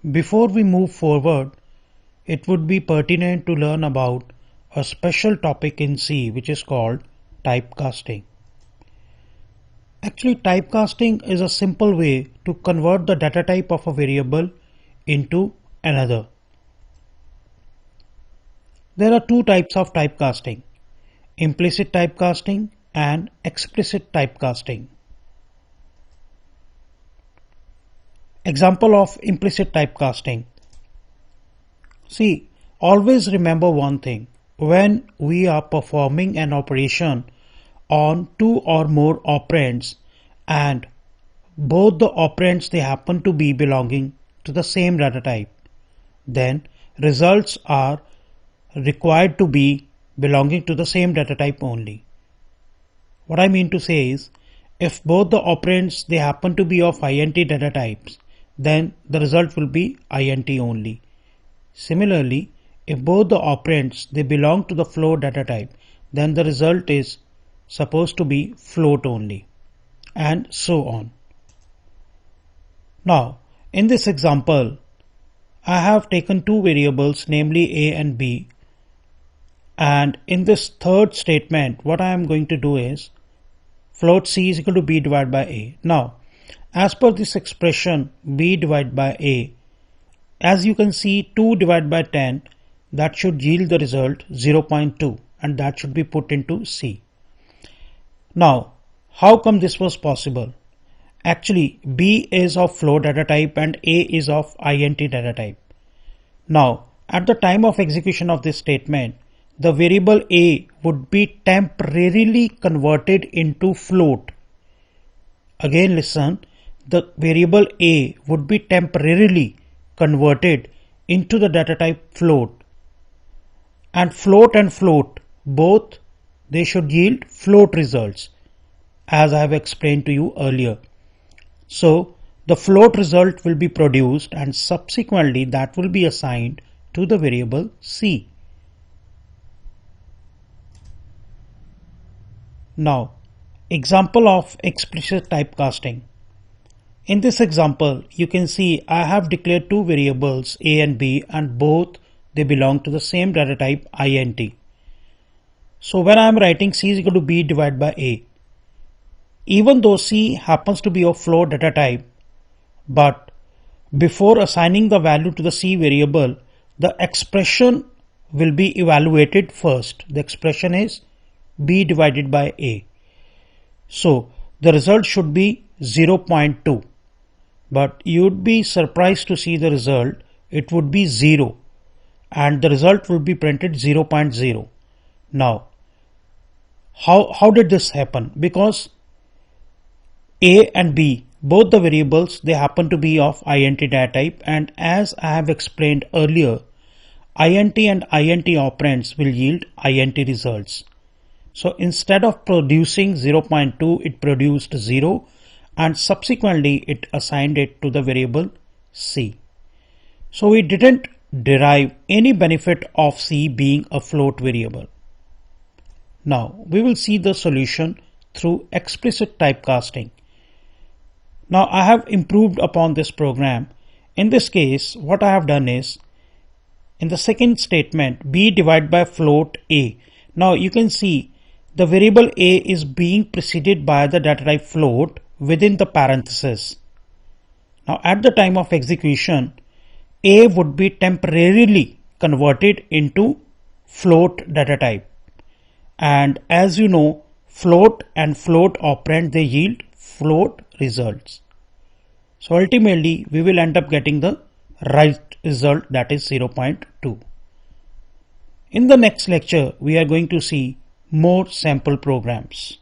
Before we move forward, it would be pertinent to learn about a special topic in C which is called typecasting. Actually, typecasting is a simple way to convert the data type of a variable into another. There are two types of typecasting: implicit typecasting and explicit typecasting. Example of implicit typecasting. See, always remember one thing: when we are performing an operation on two or more operands and both the operands they happen to be belonging to the same data type, then results are required to be belonging to the same data type only. What I mean to say is, if both the operands they happen to be of int data types, then the result will be int only. Similarly, if both the operands they belong to the float data type, then the result is supposed to be float only, and so on. Now, in this example, I have taken two variables, namely a and b, and in this third statement what I am going to do is float c is equal to b divided by a. Now, as per this expression b divided by a, as you can see 2 divided by 10, that should yield the result 0.2, and that should be put into C. Now, how come this was possible? Actually, B is of float data type and A is of int data type. Now, at the time of execution of this statement, the variable A would be temporarily converted into float. Again listen, the variable A would be temporarily converted into the data type float, and float both they should yield float results, as I have explained to you earlier. So the float result will be produced and subsequently that will be assigned to the variable C. Now, example of explicit typecasting. In this example, you can see I have declared two variables a and b, and both they belong to the same data type int. So when I am writing c is equal to b divided by a, even though c happens to be of float data type, but before assigning the value to the c variable, the expression will be evaluated first. The expression is b divided by a. So the result should be 0.2. But you would be surprised to see the result. It would be 0 and the result will be printed 0.0. Now, how did this happen? Because a and b, both the variables, they happen to be of int data type, and as I have explained earlier, int and int operands will yield int results. So instead of producing 0.2, it produced 0, and subsequently it assigned it to the variable C. So we didn't derive any benefit of C being a float variable. Now we will see the solution through explicit typecasting. Now I have improved upon this program. In this case, what I have done is, in the second statement, b divided by float a. Now you can see the variable a is being preceded by the data type float within the parenthesis. Now at the time of execution, a would be temporarily converted into float data type, and as you know, float and float operand they yield float results. So ultimately we will end up getting the right result, that is 0.2. In the next lecture we are going to see more sample programs.